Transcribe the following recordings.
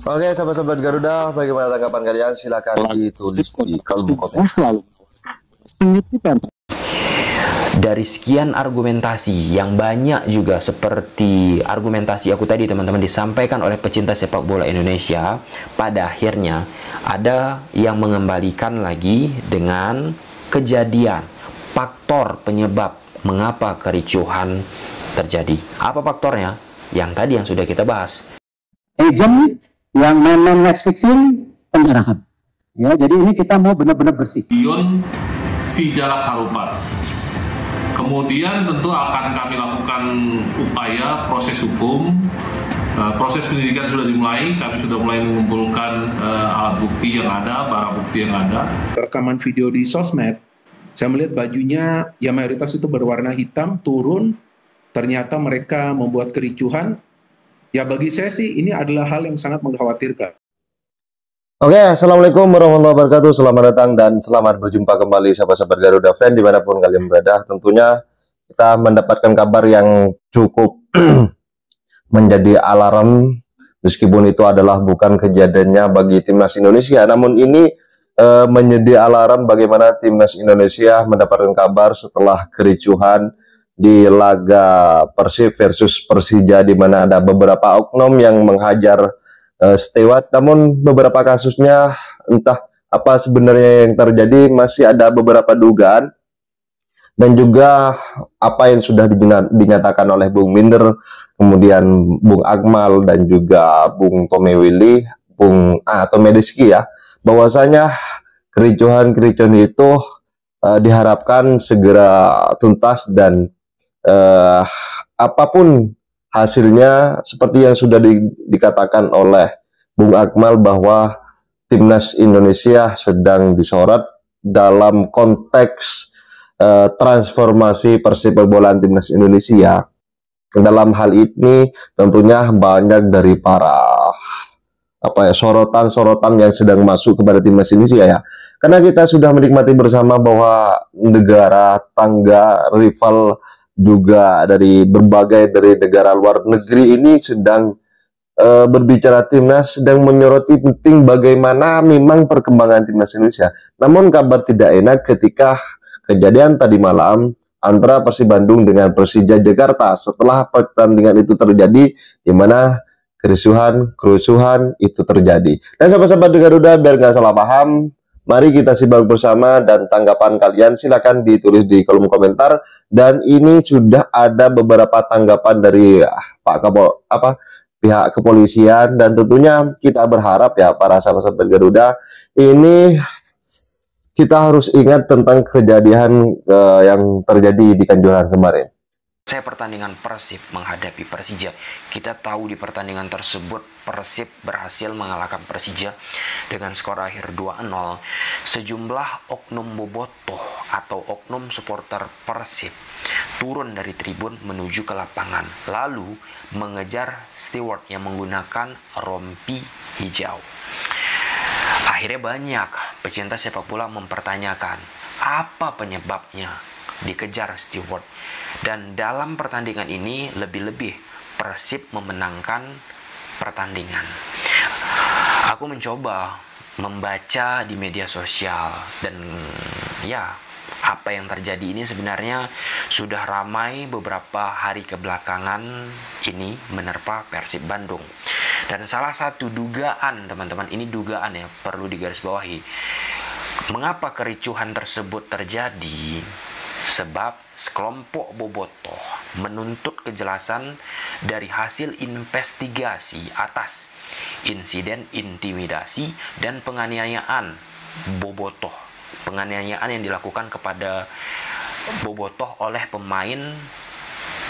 Oke, sahabat-sahabat Garuda, bagaimana tanggapan kalian? Silakan ditulis di kolom komentar. Dari sekian argumentasi yang banyak juga seperti argumentasi aku tadi teman-teman disampaikan oleh pecinta sepak bola Indonesia, pada akhirnya ada yang mengembalikan lagi dengan kejadian faktor penyebab mengapa kericuhan terjadi. Apa faktornya? Yang tadi yang sudah kita bahas. Agent yang main-main match fixing penjarahan. Ya, jadi ini kita mau benar-benar bersih. Ion si Jalak Harupat. Kemudian tentu akan kami lakukan upaya proses hukum. Proses penyidikan sudah dimulai, kami sudah mulai mengumpulkan alat bukti yang ada, barang bukti yang ada. Rekaman video di sosmed, saya melihat bajunya yang mayoritas itu berwarna hitam, turun, ternyata mereka membuat kericuhan. Ya bagi saya sih ini adalah hal yang sangat mengkhawatirkan. Oke, Assalamualaikum warahmatullahi wabarakatuh. Selamat datang dan selamat berjumpa kembali sahabat-sahabat Garuda fan dimanapun kalian berada. Tentunya kita mendapatkan kabar yang cukup menjadi alarm, meskipun itu adalah bukan kejadiannya bagi timnas Indonesia. Namun ini menjadi alarm bagaimana timnas Indonesia mendapatkan kabar setelah kericuhan di laga Persib versus Persija, di mana ada beberapa oknum yang menghajar Stewart. Namun beberapa kasusnya entah apa sebenarnya yang terjadi, masih ada beberapa dugaan, dan juga apa yang sudah dinyatakan oleh Bung Minder, kemudian Bung Akmal, dan juga Bung Tome Willy, Bung Tome Rizky ya, bahwasanya kericuhan itu diharapkan segera tuntas dan apapun hasilnya, seperti yang sudah dikatakan oleh Bung Akmal bahwa timnas Indonesia sedang disorot dalam konteks transformasi persepak bolaan timnas Indonesia. Dalam hal ini tentunya banyak dari para sorotan-sorotan yang sedang masuk kepada timnas Indonesia ya. Karena kita sudah menikmati bersama bahwa negara tangga, rival juga dari negara luar negeri ini sedang berbicara timnas, sedang menyoroti penting bagaimana memang perkembangan timnas Indonesia. Namun kabar tidak enak ketika kejadian tadi malam antara Persib Bandung dengan Persija Jakarta. Setelah pertandingan itu terjadi, di mana kerusuhan itu terjadi. Dan sahabat-sahabat Garuda, biar nggak salah paham, mari kita simak bersama, dan tanggapan kalian silakan ditulis di kolom komentar. Dan ini sudah ada beberapa tanggapan dari pihak kepolisian, dan tentunya kita berharap ya para sahabat-sahabat Garuda, ini kita harus ingat tentang kejadian yang terjadi di Kanjuruhan kemarin. Saya pertandingan Persib menghadapi Persija. Kita tahu di pertandingan tersebut Persib berhasil mengalahkan Persija dengan skor akhir 2-0. Sejumlah oknum bobotoh atau oknum supporter Persib turun dari tribun menuju ke lapangan, lalu mengejar steward yang menggunakan rompi hijau. Akhirnya banyak pecinta sepak bola mempertanyakan apa penyebabnya dikejar steward. Dan dalam pertandingan ini lebih-lebih Persib memenangkan pertandingan. Aku mencoba membaca di media sosial, dan ya, apa yang terjadi ini sebenarnya sudah ramai beberapa hari kebelakangan ini menerpa Persib Bandung. Dan salah satu dugaan, teman-teman, ini dugaan ya, perlu digarisbawahi. Mengapa kericuhan tersebut terjadi? Sebab sekelompok bobotoh menuntut kejelasan dari hasil investigasi atas insiden intimidasi dan penganiayaan bobotoh. Penganiayaan yang dilakukan kepada bobotoh oleh pemain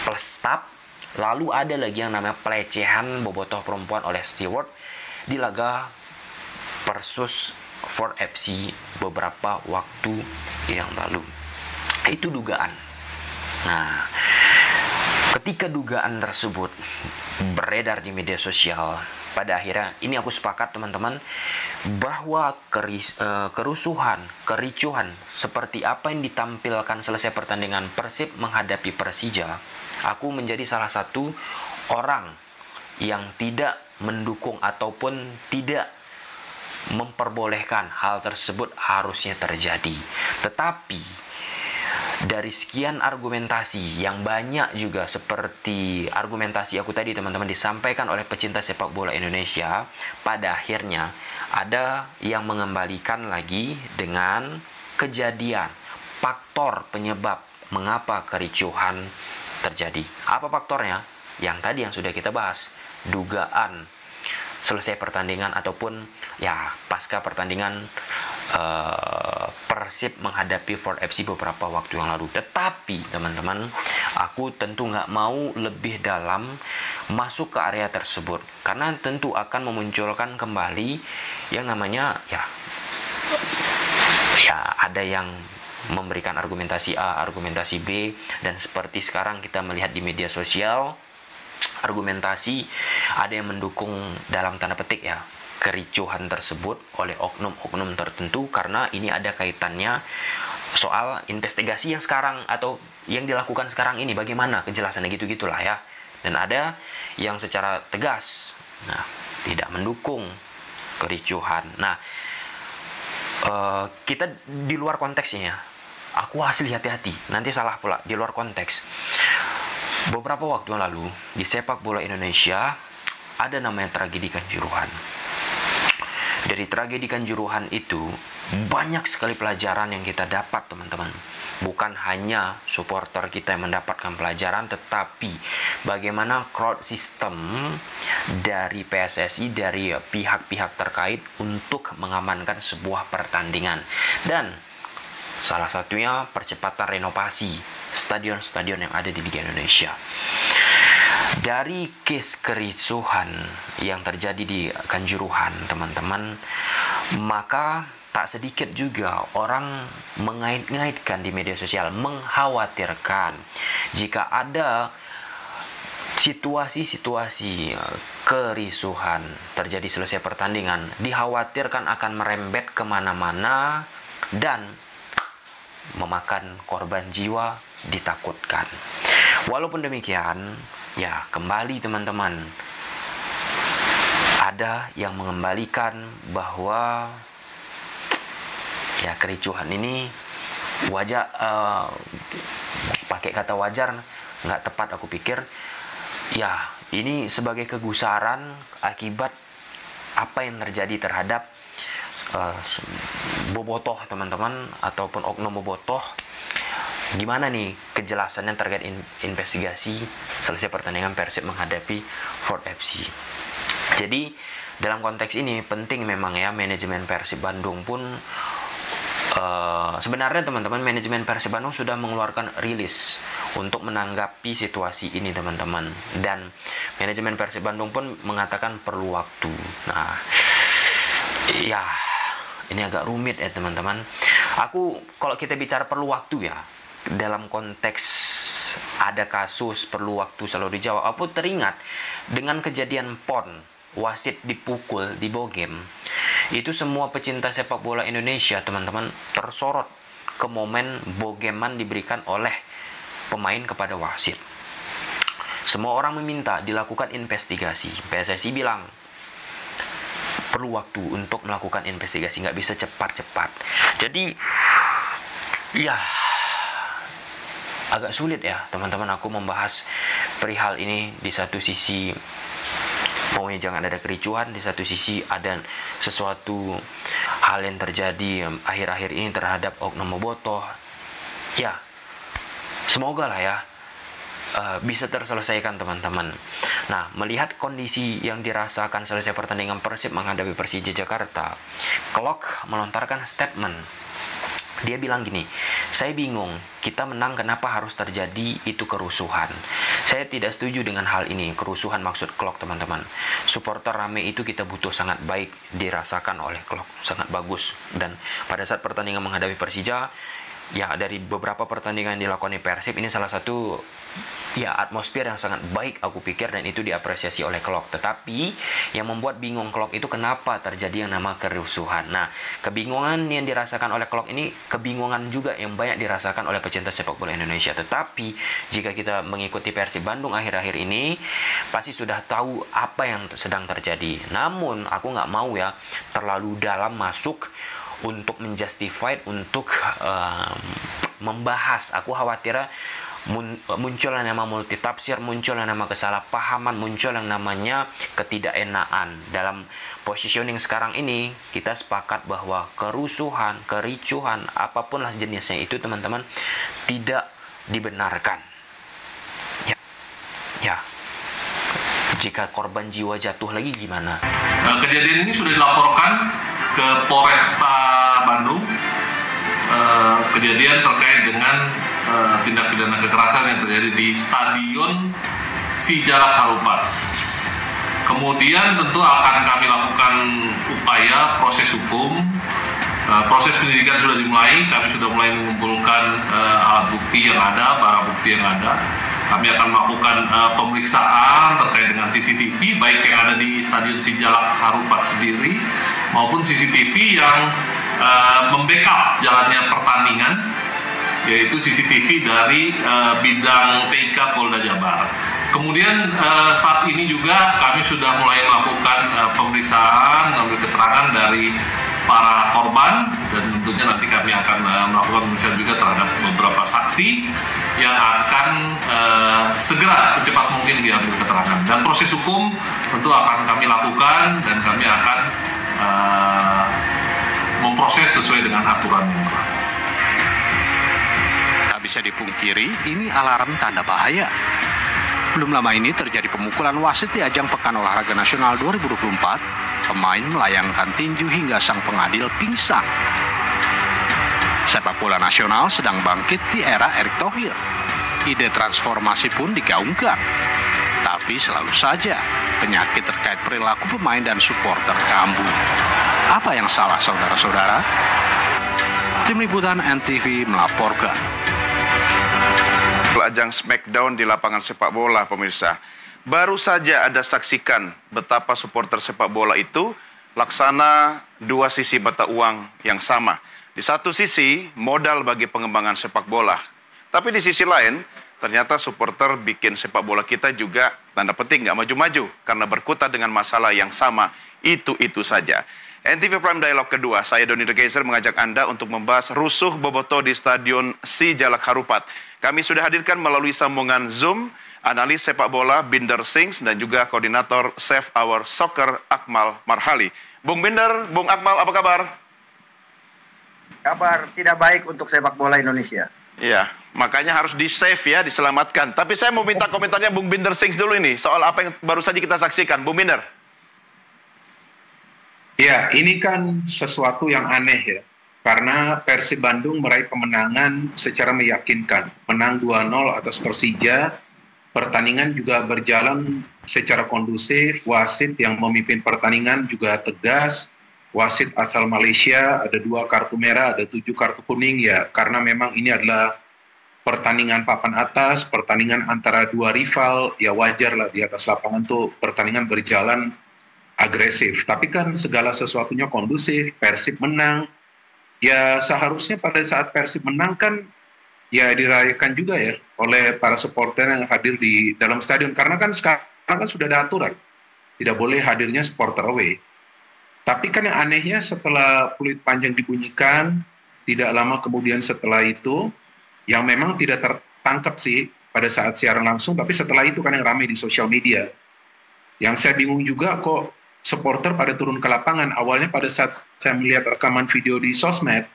plus staff. Lalu ada lagi yang namanya pelecehan bobotoh perempuan oleh steward di laga versus Ford FC beberapa waktu yang lalu. Itu dugaan. Nah, ketika dugaan tersebut beredar di media sosial, pada akhirnya ini aku sepakat teman-teman, bahwa kericuhan seperti apa yang ditampilkan selesai pertandingan Persib menghadapi Persija, aku menjadi salah satu orang yang tidak mendukung ataupun tidak memperbolehkan hal tersebut harusnya terjadi. Tetapi dari sekian argumentasi yang banyak juga seperti argumentasi aku tadi teman-teman disampaikan oleh pecinta sepak bola Indonesia, pada akhirnya ada yang mengembalikan lagi dengan kejadian faktor penyebab mengapa kericuhan terjadi. Apa faktornya? Yang tadi yang sudah kita bahas, dugaan selesai pertandingan ataupun ya pasca pertandingan Persib menghadapi Ford FC beberapa waktu yang lalu. Tetapi teman-teman, aku tentu nggak mau lebih dalam masuk ke area tersebut karena tentu akan memunculkan kembali yang namanya ya ada yang memberikan argumentasi A, argumentasi B, dan seperti sekarang kita melihat di media sosial argumentasi ada yang mendukung dalam tanda petik ya kericuhan tersebut oleh oknum-oknum tertentu karena ini ada kaitannya soal investigasi yang sekarang atau yang dilakukan sekarang ini, bagaimana kejelasannya gitu-gitulah ya. Dan ada yang secara tegas tidak mendukung kericuhan. Nah, kita di luar konteksnya ya. Aku asli hati-hati, nanti salah pula, di luar konteks. Beberapa waktu yang lalu di sepak bola Indonesia ada namanya tragedi Kanjuruhan. Dari tragedi Kanjuruhan itu banyak sekali pelajaran yang kita dapat teman-teman. Bukan hanya supporter kita yang mendapatkan pelajaran, tetapi bagaimana crowd system dari PSSI, dari pihak-pihak terkait untuk mengamankan sebuah pertandingan. Dan salah satunya percepatan renovasi stadion-stadion yang ada di Liga Indonesia. Dari case kericuhan yang terjadi di Kanjuruhan, teman-teman, maka tak sedikit juga orang mengait-ngaitkan di media sosial, mengkhawatirkan jika ada situasi-situasi kerisuhan terjadi selesai pertandingan, dikhawatirkan akan merembet kemana-mana dan memakan korban jiwa, ditakutkan. Walaupun demikian, ya kembali teman-teman, ada yang mengembalikan bahwa ya kericuhan ini wajar, pakai kata wajar nggak tepat aku pikir. Ya ini sebagai kegusaran akibat apa yang terjadi terhadap bobotoh teman-teman ataupun oknum bobotoh. Gimana nih kejelasannya terkait investigasi selesai pertandingan Persib menghadapi Ford FC. Jadi dalam konteks ini penting memang ya manajemen Persib Bandung pun sebenarnya teman-teman, manajemen Persib Bandung sudah mengeluarkan rilis untuk menanggapi situasi ini teman-teman, dan manajemen Persib Bandung pun mengatakan perlu waktu. Nah ya ini agak rumit ya teman-teman. Aku kalau kita bicara perlu waktu ya, dalam konteks ada kasus perlu waktu selalu dijawab. Aku teringat dengan kejadian PON, wasit dipukul di Bogem. Itu semua pecinta sepak bola Indonesia teman-teman tersorot ke momen bogeman diberikan oleh pemain kepada wasit. Semua orang meminta dilakukan investigasi. PSSI bilang perlu waktu untuk melakukan investigasi, nggak bisa cepat-cepat. Jadi ya agak sulit ya teman-teman aku membahas perihal ini. Di satu sisi maunya jangan ada kericuhan, di satu sisi ada sesuatu hal yang terjadi akhir-akhir ini terhadap oknum bobotoh. Ya semoga lah ya bisa terselesaikan teman-teman. Nah, melihat kondisi yang dirasakan selesai pertandingan Persib menghadapi Persija Jakarta, Klok melontarkan statement. Dia bilang gini, saya bingung, kita menang kenapa harus terjadi itu kerusuhan. Saya tidak setuju dengan hal ini, kerusuhan maksud Klok teman-teman. Supporter rame itu kita butuh, sangat baik dirasakan oleh Klok, sangat bagus. Dan pada saat pertandingan menghadapi Persija, ya dari beberapa pertandingan yang dilakukan di Persib, ini salah satu ya atmosfer yang sangat baik aku pikir, dan itu diapresiasi oleh Klok. Tetapi yang membuat bingung Klok itu kenapa terjadi yang nama kerusuhan. Nah, kebingungan yang dirasakan oleh Klok ini kebingungan juga yang banyak dirasakan oleh pecinta sepak bola Indonesia. Tetapi jika kita mengikuti Persib Bandung akhir-akhir ini, pasti sudah tahu apa yang sedang terjadi. Namun aku nggak mau ya terlalu dalam masuk untuk menjustify, untuk membahas. Aku khawatir muncul yang nama multitafsir, muncul yang nama kesalahpahaman, muncul yang namanya ketidakenaan. Dalam positioning sekarang ini, kita sepakat bahwa kerusuhan, kericuhan, apapun lah jenisnya itu teman-teman, tidak dibenarkan. Ya. Jika korban jiwa jatuh lagi gimana? Kejadian ini sudah dilaporkan ke Polresta Bandung. Kejadian terkait dengan tindak pidana kekerasan yang terjadi di Stadion Sijalak Harupat. Kemudian tentu akan kami lakukan upaya proses hukum. Proses penyidikan sudah dimulai, kami sudah mulai mengumpulkan alat bukti yang ada, barang bukti yang ada. Kami akan melakukan pemeriksaan terkait dengan CCTV, baik yang ada di Stadion Sijalak Harupat sendiri, maupun CCTV yang membackup jalannya pertandingan, yaitu CCTV dari bidang TIK Polda Jabar. Kemudian saat ini juga kami sudah mulai melakukan pemeriksaan, mengambil keterangan dari para korban, dan tentunya nanti kami akan melakukan pemeriksaan juga terhadap beberapa saksi yang akan segera secepat mungkin diambil keterangan. Dan proses hukum tentu akan kami lakukan, dan kami akan memproses sesuai dengan aturan yang berlaku. Tak bisa dipungkiri, ini alarm tanda bahaya. Belum lama ini terjadi pemukulan wasit di ajang Pekan Olahraga Nasional 2024. Pemain melayangkan tinju hingga sang pengadil pingsan. Sepak bola nasional sedang bangkit di era Erick Thohir. Ide transformasi pun digaungkan. Tapi selalu saja penyakit terkait perilaku pemain dan supporter kambuh. Apa yang salah saudara-saudara? Tim Liputan NTV melaporkan. Ajang Smackdown di lapangan sepak bola, pemirsa. Baru saja Anda saksikan betapa supporter sepak bola itu laksana dua sisi mata uang yang sama. Di satu sisi, modal bagi pengembangan sepak bola. Tapi di sisi lain, ternyata supporter bikin sepak bola kita juga, tanda petik, nggak maju-maju. Karena berkutat dengan masalah yang sama, itu-itu saja. NTV Prime Dialog kedua, saya Doni The Geyser mengajak Anda untuk membahas rusuh bobotoh di Stadion Sijalak Harupat. Kami sudah hadirkan melalui sambungan Zoom, analis sepak bola Binder Sings dan juga koordinator Save Our Soccer Akmal Marhali. Bung Binder, Bung Akmal, apa kabar? Kabar tidak baik untuk sepak bola Indonesia. Iya, makanya harus di-save ya, diselamatkan. Tapi saya mau minta komentarnya Bung Binder Sings dulu ini, soal apa yang baru saja kita saksikan. Bung Binder. Ya, ini kan sesuatu yang aneh ya. Karena Persib Bandung meraih kemenangan secara meyakinkan. Menang 2-0 atas Persija. Pertandingan juga berjalan secara kondusif. Wasit yang memimpin pertandingan juga tegas. Wasit asal Malaysia, ada 2 kartu merah, ada 7 kartu kuning ya. Karena memang ini adalah pertandingan papan atas, pertandingan antara 2 rival. Ya wajar lah di atas lapangan tuh pertandingan berjalan agresif. Tapi kan segala sesuatunya kondusif, Persib menang. Ya seharusnya pada saat Persib menang kan ya dirayakan juga ya oleh para supporter yang hadir di dalam stadion. Karena kan sekarang kan sudah ada aturan, tidak boleh hadirnya supporter away. Tapi kan yang anehnya setelah peluit panjang dibunyikan, tidak lama kemudian setelah itu, yang memang tidak tertangkap sih pada saat siaran langsung, tapi setelah itu kan yang ramai di sosial media. Yang saya bingung juga kok supporter pada turun ke lapangan. Awalnya pada saat saya melihat rekaman video di sosmed,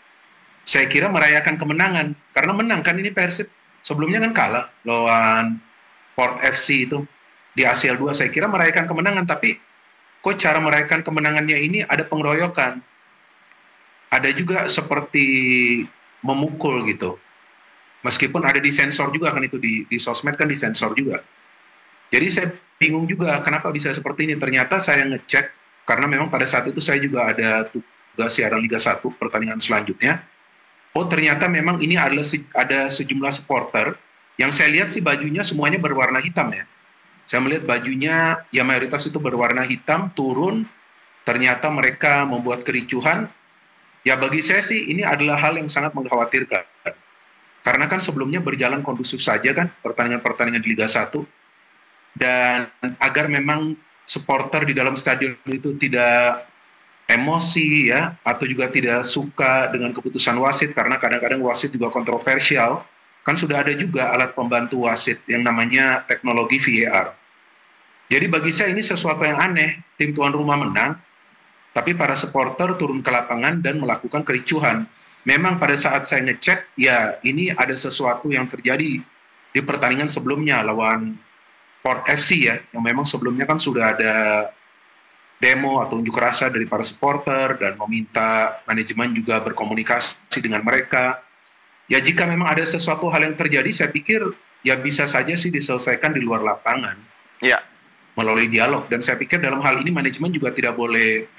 saya kira merayakan kemenangan. Karena menang kan ini Persib. Sebelumnya kan kalah lawan Port FC itu di ACL 2. Saya kira merayakan kemenangan, tapi kok cara merayakan kemenangannya ini ada pengeroyokan. Ada juga seperti memukul gitu. Meskipun ada disensor juga kan itu di sosmed kan disensor juga. Jadi saya bingung juga kenapa bisa seperti ini. Ternyata saya ngecek, karena memang pada saat itu saya juga ada tugas siaran Liga 1 pertandingan selanjutnya. oh ternyata memang ini adalah ada sejumlah supporter yang saya lihat sih bajunya semuanya berwarna hitam ya. Saya melihat bajunya ya mayoritas itu berwarna hitam, turun, ternyata mereka membuat kericuhan. Ya bagi saya sih ini adalah hal yang sangat mengkhawatirkan. Karena kan sebelumnya berjalan kondusif saja kan pertandingan-pertandingan di Liga 1. Dan agar memang supporter di dalam stadion itu tidak emosi ya, atau juga tidak suka dengan keputusan wasit, karena kadang-kadang wasit juga kontroversial, kan sudah ada juga alat pembantu wasit yang namanya teknologi VAR. Jadi bagi saya ini sesuatu yang aneh, tim tuan rumah menang, tapi para supporter turun ke lapangan dan melakukan kericuhan. Memang pada saat saya ngecek, ya ini ada sesuatu yang terjadi di pertandingan sebelumnya lawan Port FC ya, yang memang sebelumnya kan sudah ada demo atau unjuk rasa dari para supporter dan meminta manajemen juga berkomunikasi dengan mereka. Ya jika memang ada sesuatu hal yang terjadi, saya pikir ya bisa saja sih diselesaikan di luar lapangan. Ya. Melalui dialog. Dan saya pikir dalam hal ini manajemen juga tidak boleh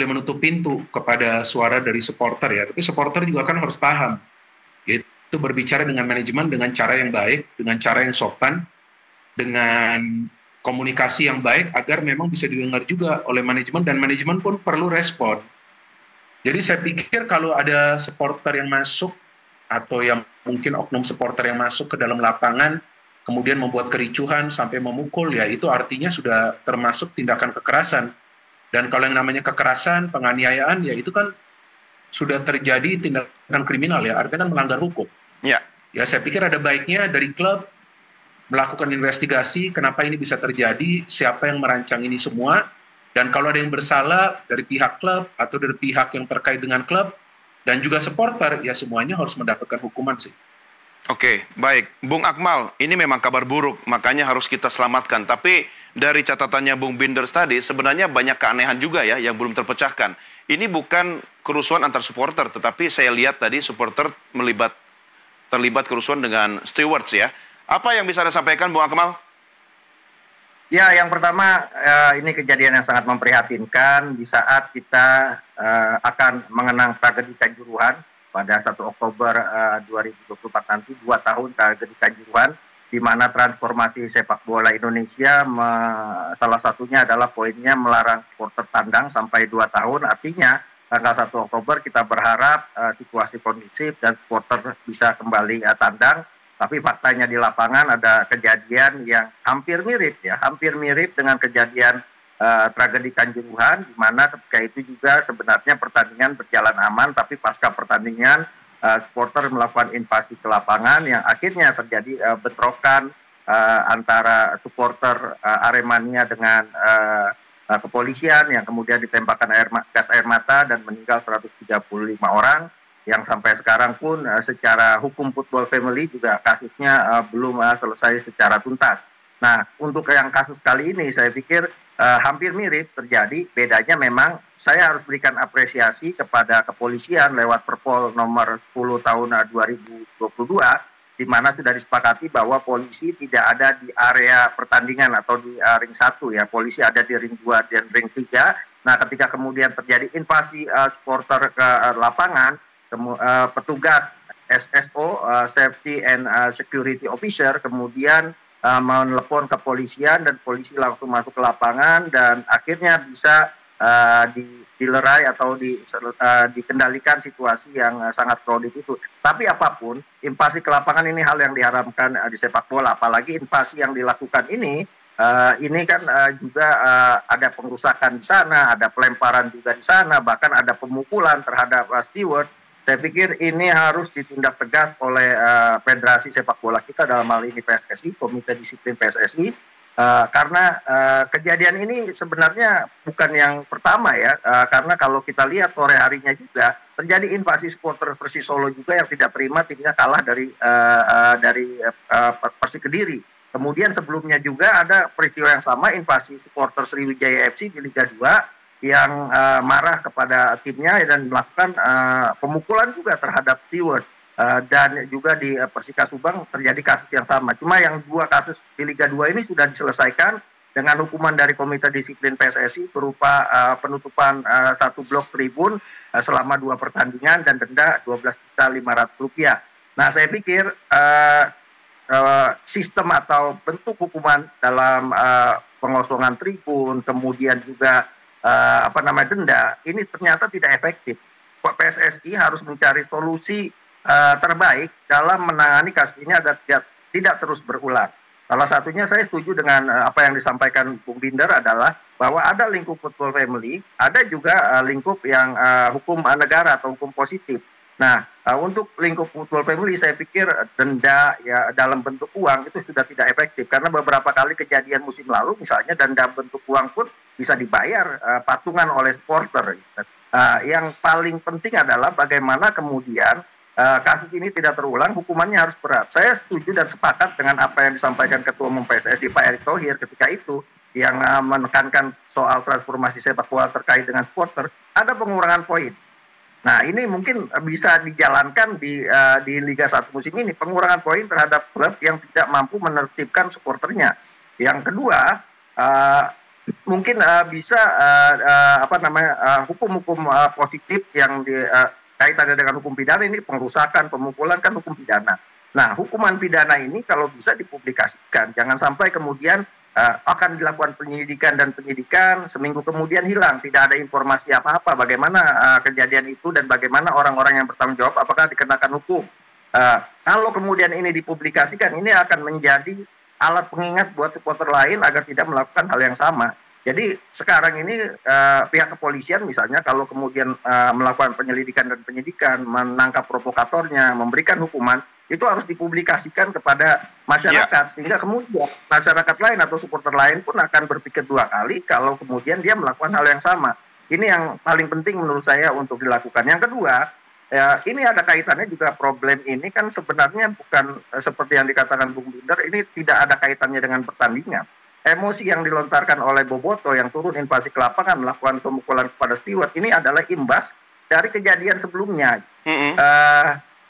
menutup pintu kepada suara dari supporter ya. Tapi supporter juga kan harus paham, yaitu berbicara dengan manajemen dengan cara yang baik, dengan cara yang sopan, dengan komunikasi yang baik agar memang bisa didengar juga oleh manajemen, dan manajemen pun perlu respon. Jadi saya pikir kalau ada supporter yang masuk atau yang mungkin oknum supporter yang masuk ke dalam lapangan kemudian membuat kericuhan sampai memukul, ya itu artinya sudah termasuk tindakan kekerasan. Dan kalau yang namanya kekerasan, penganiayaan, ya itu kan sudah terjadi tindakan kriminal ya, artinya kan melanggar hukum. Ya. Ya saya pikir ada baiknya dari klub melakukan investigasi kenapa ini bisa terjadi, siapa yang merancang ini semua, dan kalau ada yang bersalah dari pihak klub atau dari pihak yang terkait dengan klub dan juga supporter, ya semuanya harus mendapatkan hukuman sih. Oke, baik. Bung Akmal, ini memang kabar buruk, makanya harus kita selamatkan. Tapi dari catatannya Bung Binders tadi, sebenarnya banyak keanehan juga ya yang belum terpecahkan. Ini bukan kerusuhan antar supporter, tetapi saya lihat tadi supporter terlibat kerusuhan dengan stewards ya. Apa yang bisa Anda sampaikan, Bung Akmal? Ya, yang pertama ini kejadian yang sangat memprihatinkan di saat kita akan mengenang tragedi Kanjuruhan pada 1 Oktober 2024 nanti, 2 tahun tragedi Kanjuruhan, di mana transformasi sepak bola Indonesia salah satunya adalah poinnya melarang supporter tandang sampai 2 tahun. Artinya tanggal 1 Oktober kita berharap situasi kondusif dan supporter bisa kembali tandang. Tapi faktanya di lapangan ada kejadian yang hampir mirip dengan kejadian tragedi Kanjuruhan, di mana ketika itu juga sebenarnya pertandingan berjalan aman, tapi pasca pertandingan supporter melakukan invasi ke lapangan yang akhirnya terjadi bentrokan antara supporter Aremania dengan kepolisian yang kemudian ditembakkan gas air mata dan meninggal 135 orang. Yang sampai sekarang pun secara hukum Football Family juga kasusnya belum selesai secara tuntas. Nah, untuk yang kasus kali ini saya pikir hampir mirip terjadi, bedanya memang saya harus berikan apresiasi kepada kepolisian lewat Perpol nomor 10 tahun 2022, di mana sudah disepakati bahwa polisi tidak ada di area pertandingan atau di ring 1 ya, polisi ada di ring 2 dan ring 3. Nah, ketika kemudian terjadi invasi supporter ke lapangan, petugas SSO, Safety and Security Officer, kemudian menelepon kepolisian dan polisi langsung masuk ke lapangan dan akhirnya bisa dilerai atau dikendalikan situasi yang sangat crowded itu. Tapi apapun, invasi ke lapangan ini hal yang diharamkan di sepak bola, apalagi invasi yang dilakukan ini kan juga ada pengrusakan di sana, ada pelemparan juga di sana, bahkan ada pemukulan terhadap steward. Saya pikir ini harus ditindak tegas oleh Federasi Sepak Bola kita, dalam hal ini PSSI, Komite Disiplin PSSI, karena kejadian ini sebenarnya bukan yang pertama ya, karena kalau kita lihat sore harinya juga terjadi invasi supporter Persis Solo juga yang tidak terima timnya kalah dari Persik Kediri. Kemudian sebelumnya juga ada peristiwa yang sama, invasi supporter Sriwijaya FC di Liga 2, yang marah kepada timnya dan melakukan pemukulan juga terhadap steward, dan juga di Persika Subang terjadi kasus yang sama. Cuma yang 2 kasus di Liga 2 ini sudah diselesaikan dengan hukuman dari Komite Disiplin PSSI berupa penutupan 1 blok tribun selama 2 pertandingan dan denda Rp12.500.000. Nah, saya pikir sistem atau bentuk hukuman dalam pengosongan tribun, kemudian juga denda, ini ternyata tidak efektif. PSSI harus mencari solusi terbaik dalam menangani kasus ini agar tidak terus berulang. Salah satunya saya setuju dengan apa yang disampaikan Bung Binder adalah bahwa ada lingkup football family, ada juga lingkup yang hukum negara atau hukum positif. Nah, untuk lingkup football family saya pikir denda ya dalam bentuk uang itu sudah tidak efektif karena beberapa kali kejadian musim lalu misalnya denda bentuk uang pun bisa dibayar patungan oleh supporter. Yang paling penting adalah bagaimana kemudian kasus ini tidak terulang, hukumannya harus berat. Saya setuju dan sepakat dengan apa yang disampaikan Ketua Umum PSSI Pak Erick Thohir ketika itu yang menekankan soal transformasi sepak bola terkait dengan supporter, ada pengurangan poin. Nah, ini mungkin bisa dijalankan di Liga 1 musim ini, pengurangan poin terhadap klub yang tidak mampu menertibkan supporternya. Yang kedua, mungkin bisa hukum-hukum positif yang kaitannya dengan hukum pidana ini pengrusakan, pemukulan kan hukum pidana. Nah, hukuman pidana ini kalau bisa dipublikasikan, jangan sampai kemudian akan dilakukan penyidikan seminggu kemudian hilang, tidak ada informasi apa-apa bagaimana kejadian itu dan bagaimana orang-orang yang bertanggung jawab apakah dikenakan hukum. Kalau kemudian ini dipublikasikan, ini akan menjadi alat pengingat buat supporter lain agar tidak melakukan hal yang sama. Jadi sekarang ini pihak kepolisian misalnya kalau kemudian melakukan penyelidikan dan penyidikan, menangkap provokatornya, memberikan hukuman, itu harus dipublikasikan kepada masyarakat sehingga kemudian masyarakat lain atau supporter lain pun akan berpikir 2 kali kalau kemudian dia melakukan hal yang sama. Ini yang paling penting menurut saya untuk dilakukan. Yang kedua, ini ada kaitannya juga, problem ini kan sebenarnya bukan seperti yang dikatakan Bung Binder, ini tidak ada kaitannya dengan pertandingan. Emosi yang dilontarkan oleh Boboto yang turun invasi ke lapangan melakukan pemukulan kepada steward ini adalah imbas dari kejadian sebelumnya.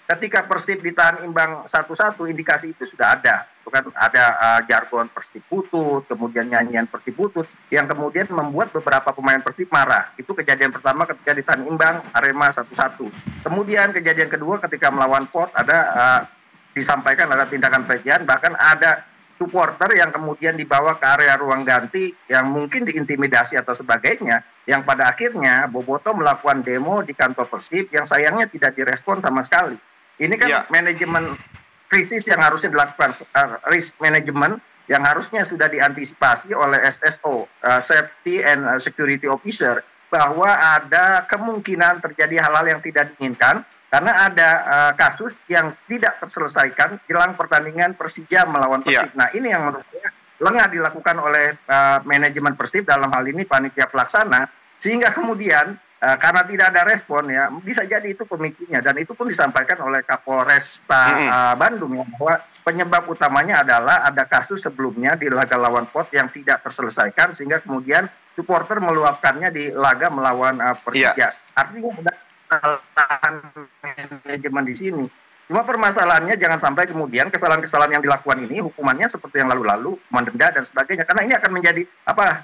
Ketika Persib ditahan imbang 1-1, indikasi itu sudah ada. Bukan ada jargon Persib butut, kemudian nyanyian Persib butut, yang kemudian membuat beberapa pemain Persib marah. Itu kejadian pertama ketika ditahan imbang Arema 1-1. Kemudian kejadian kedua ketika melawan Port disampaikan ada tindakan pelecehan, bahkan ada supporter yang kemudian dibawa ke area ruang ganti yang mungkin diintimidasi atau sebagainya, yang pada akhirnya Boboto melakukan demo di kantor Persib yang sayangnya tidak direspon sama sekali. Ini kan manajemen krisis yang harusnya dilakukan, risk management yang harusnya sudah diantisipasi oleh SSO, Safety and Security Officer, bahwa ada kemungkinan terjadi hal-hal yang tidak diinginkan karena ada kasus yang tidak terselesaikan jelang pertandingan Persija melawan Persib. Nah, ini yang menurut saya lengah dilakukan oleh manajemen Persib, dalam hal ini panitia pelaksana, sehingga kemudian karena tidak ada respon ya, bisa jadi itu pemicunya, dan itu pun disampaikan oleh Kapolresta Bandung ya, bahwa penyebab utamanya adalah ada kasus sebelumnya di laga lawan Port yang tidak terselesaikan sehingga kemudian supporter meluapkannya di laga melawan Persija. Artinya ada kesalahan manajemen di sini. Cuma permasalahannya jangan sampai kemudian kesalahan-kesalahan yang dilakukan ini hukumannya seperti yang lalu-lalu, mendenda dan sebagainya, karena ini akan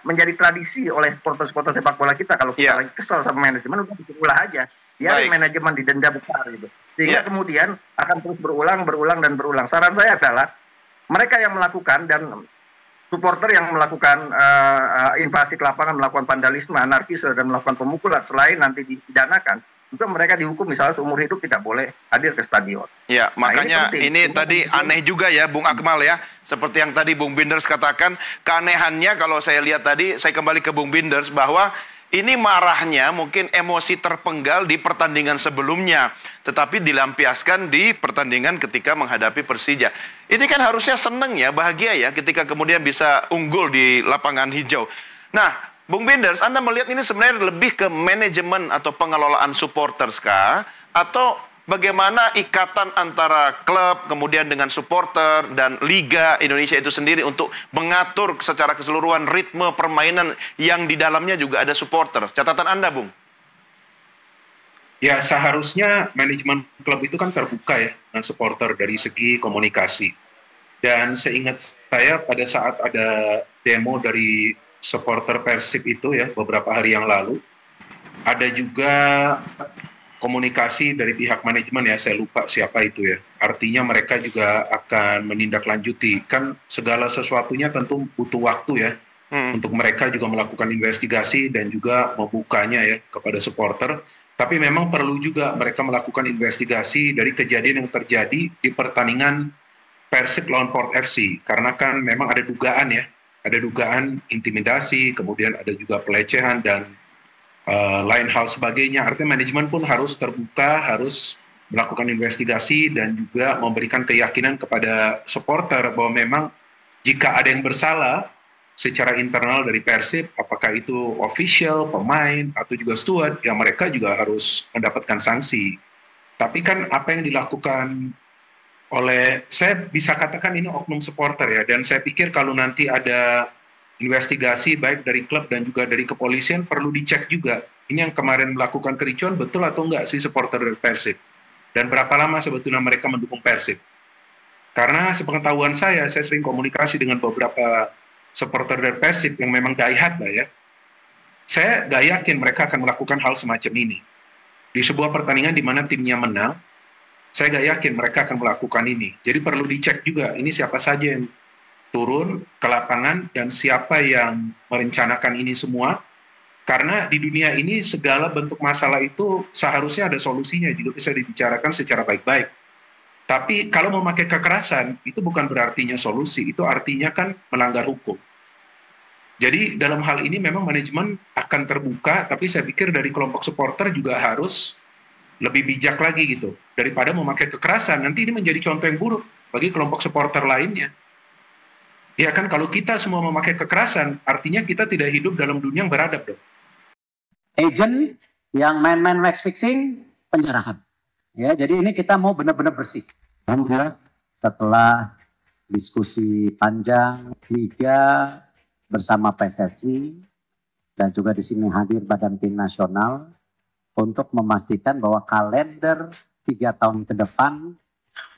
menjadi tradisi oleh supporter-supporter sepak bola kita. Kalau kita lagi kesal sama manajemen, udah berulah aja, biarin manajemen didenda besar gitu, sehingga kemudian akan terus berulang. Saran saya adalah mereka yang melakukan dan supporter yang melakukan invasi ke lapangan, melakukan vandalisme, anarkisme dan melakukan pemukulan selain nanti dipidanakan, itu mereka dihukum misalnya seumur hidup tidak boleh hadir ke stadion. Ya, makanya ini tadi aneh juga ya Bung Akmal ya. Seperti yang tadi Bung Binders katakan, keanehannya kalau saya lihat tadi, saya kembali ke Bung Binders, bahwa ini marahnya mungkin emosi terpenggal di pertandingan sebelumnya, tetapi dilampiaskan di pertandingan ketika menghadapi Persija. Ini kan harusnya seneng ya, bahagia ya, ketika kemudian bisa unggul di lapangan hijau. Nah, Bung Binders, Anda melihat ini sebenarnya lebih ke manajemen atau pengelolaan supporters kah? Atau bagaimana ikatan antara klub, kemudian dengan supporter, dan Liga Indonesia itu sendiri untuk mengatur secara keseluruhan ritme permainan yang di dalamnya juga ada supporter? Catatan Anda, Bung? Ya, seharusnya manajemen klub itu kan terbuka ya dengan supporter dari segi komunikasi. Dan seingat saya pada saat ada demo dari supporter Persib itu ya beberapa hari yang lalu. Ada juga komunikasi dari pihak manajemen ya, saya lupa siapa itu ya. Artinya mereka juga akan menindaklanjuti. Kan segala sesuatunya tentu butuh waktu ya. Untuk mereka juga melakukan investigasi dan juga membukanya ya kepada supporter. Tapi memang perlu juga mereka melakukan investigasi dari kejadian yang terjadi di pertandingan Persib lawan Port FC. Karena kan memang ada dugaan ya, ada dugaan intimidasi, kemudian ada juga pelecehan dan lain hal sebagainya. Artinya manajemen pun harus terbuka, harus melakukan investigasi dan juga memberikan keyakinan kepada supporter bahwa memang jika ada yang bersalah secara internal dari Persib, apakah itu official, pemain, atau juga steward, ya mereka juga harus mendapatkan sanksi. Tapi kan apa yang dilakukan oleh, saya bisa katakan ini oknum supporter ya, dan saya pikir kalau nanti ada investigasi baik dari klub dan juga dari kepolisian perlu dicek juga. Ini yang kemarin melakukan kericuan betul atau enggak sih supporter dari Persib? Dan berapa lama sebetulnya mereka mendukung Persib? Karena sepengetahuan saya sering komunikasi dengan beberapa supporter dari Persib yang memang die-hard lah ya. Saya gak yakin mereka akan melakukan hal semacam ini. Di sebuah pertandingan di mana timnya menang, saya gak yakin mereka akan melakukan ini. Jadi perlu dicek juga, ini siapa saja yang turun ke lapangan dan siapa yang merencanakan ini semua. Karena di dunia ini segala bentuk masalah itu seharusnya ada solusinya, juga bisa dibicarakan secara baik-baik. Tapi kalau memakai kekerasan, itu bukan berartinya solusi, itu artinya kan melanggar hukum. Jadi dalam hal ini memang manajemen akan terbuka, tapi saya pikir dari kelompok supporter juga harus lebih bijak lagi gitu. Daripada memakai kekerasan, nanti ini menjadi contoh yang buruk bagi kelompok supporter lainnya. Ya kan, kalau kita semua memakai kekerasan, artinya kita tidak hidup dalam dunia yang beradab dong. Agent yang main-main match fixing, penjarahan. Ya, jadi ini kita mau benar-benar bersih. Setelah diskusi panjang, Liga bersama PSSI dan juga di sini hadir Badan Tim Nasional untuk memastikan bahwa kalender 3 tahun ke depan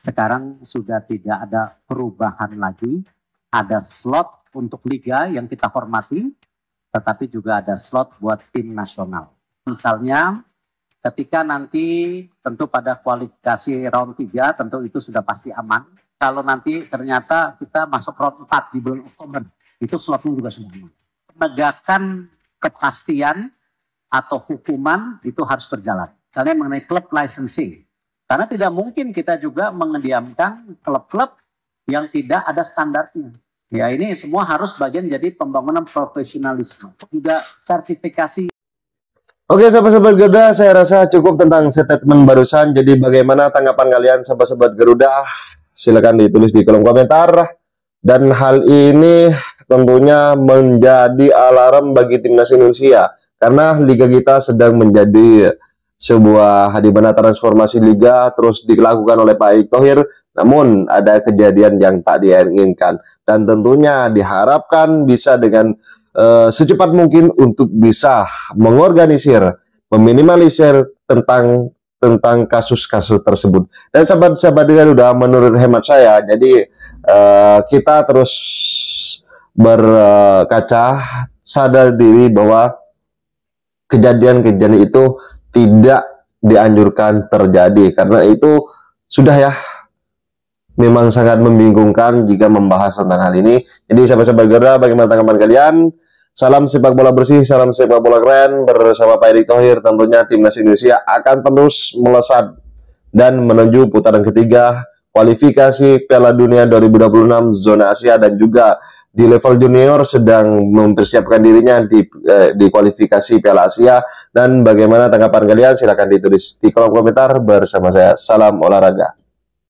sekarang sudah tidak ada perubahan lagi. Ada slot untuk Liga yang kita hormati, tetapi juga ada slot buat tim nasional. Misalnya ketika nanti tentu pada kualifikasi round 3 tentu itu sudah pasti aman. Kalau nanti ternyata kita masuk round 4 di bulan Oktober, itu slotnya juga sudah aman. Penegakan kepastian atau hukuman itu harus berjalan. Misalnya mengenai klub licensing. Karena tidak mungkin kita juga mendiamkan klub-klub yang tidak ada standarnya. Ya ini semua harus bagian jadi pembangunan profesionalisme. Juga sertifikasi. Oke sahabat-sahabat Garuda, saya rasa cukup tentang statement barusan. Jadi bagaimana tanggapan kalian sahabat-sahabat Garuda? Silakan ditulis di kolom komentar. Dan hal ini tentunya menjadi alarm bagi timnas Indonesia. Karena liga kita sedang menjadi sebuah di mana transformasi liga terus dilakukan oleh Pak Erick Thohir. Namun ada kejadian yang tak diinginkan. Dan tentunya diharapkan bisa dengan secepat mungkin untuk bisa mengorganisir, meminimalisir tentang kasus-kasus tersebut. Dan sahabat-sahabat Garuda, menurut hemat saya, jadi kita terus berkaca, sadar diri bahwa kejadian-kejadian itu tidak dianjurkan terjadi, karena itu sudah ya memang sangat membingungkan jika membahas tentang hal ini. Jadi sahabat-sahabat Garuda, bagaimana tanggapan kalian? Salam sepak bola bersih, salam sepak bola keren. Bersama Pak Erick Thohir tentunya timnas Indonesia akan terus melesat dan menuju putaran ketiga kualifikasi Piala Dunia 2026 zona Asia, dan juga di level junior sedang mempersiapkan dirinya di kualifikasi Piala Asia. Dan bagaimana tanggapan kalian? Silahkan ditulis di kolom komentar bersama saya. Salam olahraga.